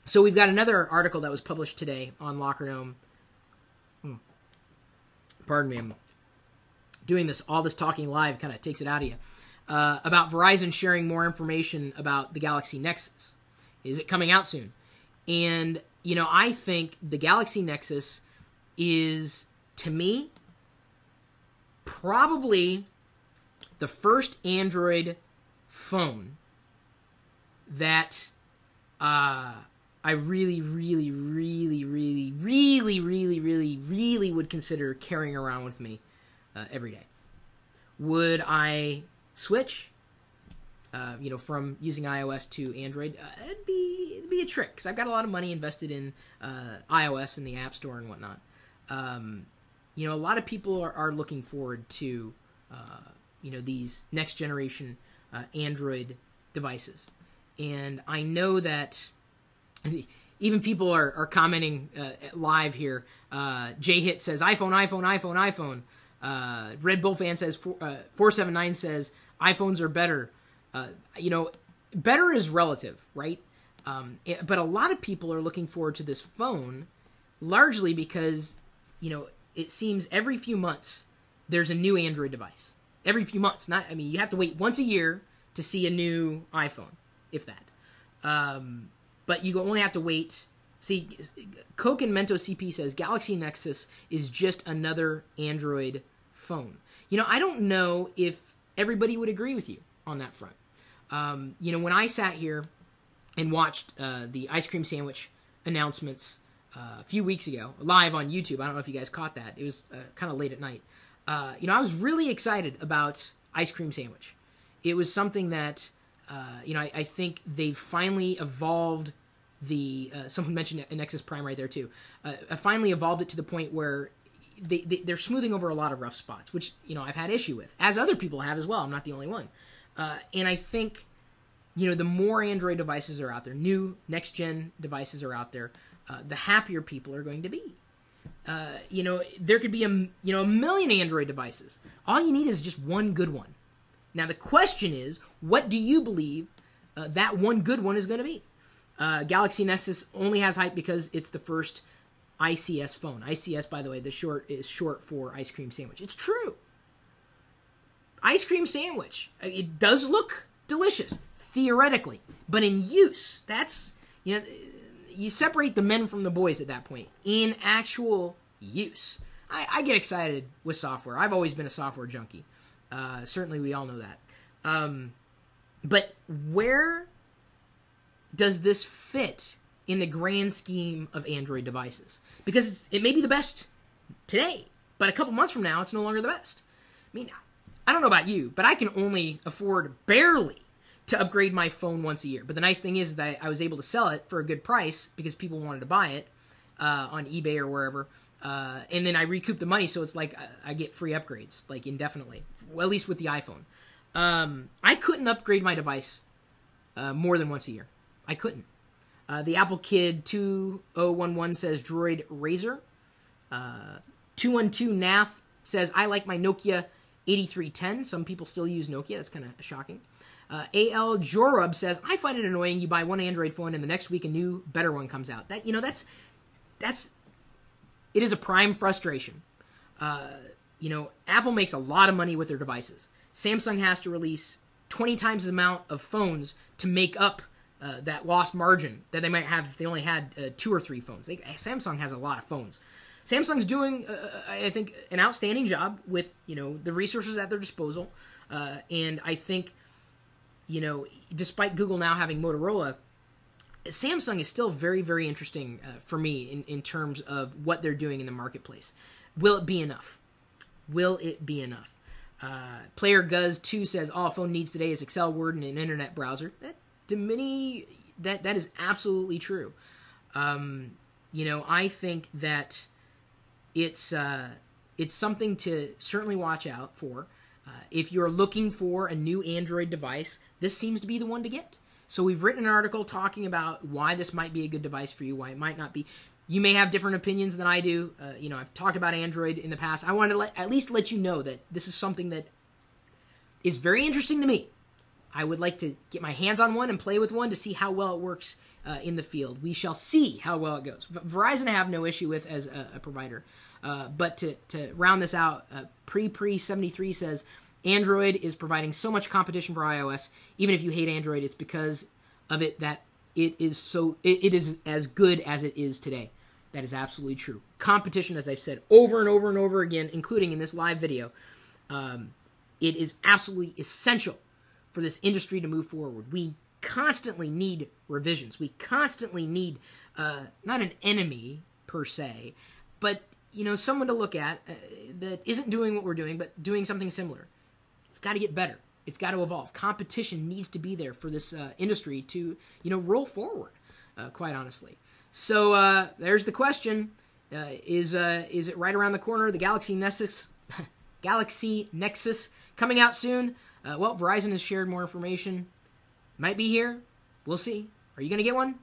So we've got another article that was published today on Locker Gnome. Pardon me, I'm doing all this talking live kind of takes it out of you. About Verizon sharing more information about the Galaxy Nexus. Is it coming out soon? And, I think the Galaxy Nexus is, to me, probably the first Android phone that I really, really, really, really, really, really, really, really would consider carrying around with me every day. Would I switch, from using iOS to Android? It'd be a trick, because I've got a lot of money invested in iOS and the App Store and whatnot. A lot of people are looking forward to, these next generation Android devices. And I know that even people are commenting live here. J-Hit says, iPhone, iPhone, iPhone, iPhone. Red Bull fan says, 479 says, iPhones are better. Better is relative, right? But a lot of people are looking forward to this phone largely because, it seems every few months there's a new Android device. Every few months. You have to wait once a year to see a new iPhone, if that. But you only have to wait. See, Coke and Mento CP says Galaxy Nexus is just another Android phone. I don't know if everybody would agree with you on that front. When I sat here and watched the ice cream sandwich announcements a few weeks ago, live on YouTube, I don't know if you guys caught that. It was kind of late at night. I was really excited about ice cream sandwich. It was something that, I think they've finally evolved someone mentioned a Nexus Prime right there too. Finally evolved it to the point where they're smoothing over a lot of rough spots, which, I've had issue with, as other people have as well. I'm not the only one. And I think, the more Android devices are out there, new next-gen devices are out there, the happier people are going to be. There could be a million Android devices. All you need is just one good one. Now, the question is, what do you believe that one good one is going to be? Galaxy Nexus only has hype because it's the first ICS phone. ICS, by the way, is short for ice cream sandwich. It's true. Ice cream sandwich. It does look delicious, theoretically. But in use, that's, you separate the men from the boys at that point. In actual use. I get excited with software. I've always been a software junkie. Certainly we all know that. But where does this fit in the grand scheme of Android devices? Because it may be the best today, but a couple months from now, it's no longer the best. I don't know about you, but I can only afford barely to upgrade my phone once a year. But the nice thing is that I was able to sell it for a good price because people wanted to buy it on eBay or wherever. And then I recoup the money, so it's like I get free upgrades, like indefinitely, well, at least with the iPhone. I couldn't upgrade my device more than once a year. I couldn't. The Apple Kid 2011 says Droid Razor. 212 NAF says, I like my Nokia 8310. Some people still use Nokia. That's kind of shocking. AL Jorub says, I find it annoying you buy one Android phone and the next week a new, better one comes out. It is a prime frustration. Apple makes a lot of money with their devices. Samsung has to release 20 times the amount of phones to make up that lost margin that they might have if they only had 2 or 3 phones. Samsung has a lot of phones. Samsung's doing, I think, an outstanding job with, the resources at their disposal. And I think, despite Google now having Motorola, Samsung is still very, very interesting for me in terms of what they're doing in the marketplace. Will it be enough? Will it be enough? Player Guz 2 says, all a phone needs today is Excel, Word, and an internet browser. That is absolutely true. I think that it's something to certainly watch out for. If you're looking for a new Android device, this seems to be the one to get. So we've written an article talking about why this might be a good device for you, why it might not be. You may have different opinions than I do. I've talked about Android in the past. I wanted to at least let you know that this is something that is very interesting to me. I would like to get my hands on one and play with one to see how well it works in the field. We shall see how well it goes. Verizon I have no issue with as a provider. But to round this out, Pre73 says, Android is providing so much competition for iOS. Even if you hate Android, it's because of it that it is as good as it is today. That is absolutely true. Competition, as I've said over and over and over again, including in this live video, it is absolutely essential for this industry to move forward. We constantly need revisions. We constantly need not an enemy per se, but someone to look at that isn't doing what we're doing, but doing something similar. It's got to get better. It's got to evolve. Competition needs to be there for this industry to, roll forward, quite honestly. So there's the question. Is it right around the corner? The Galaxy Nexus coming out soon. Well, Verizon has shared more information. Might be here. We'll see. Are you going to get one?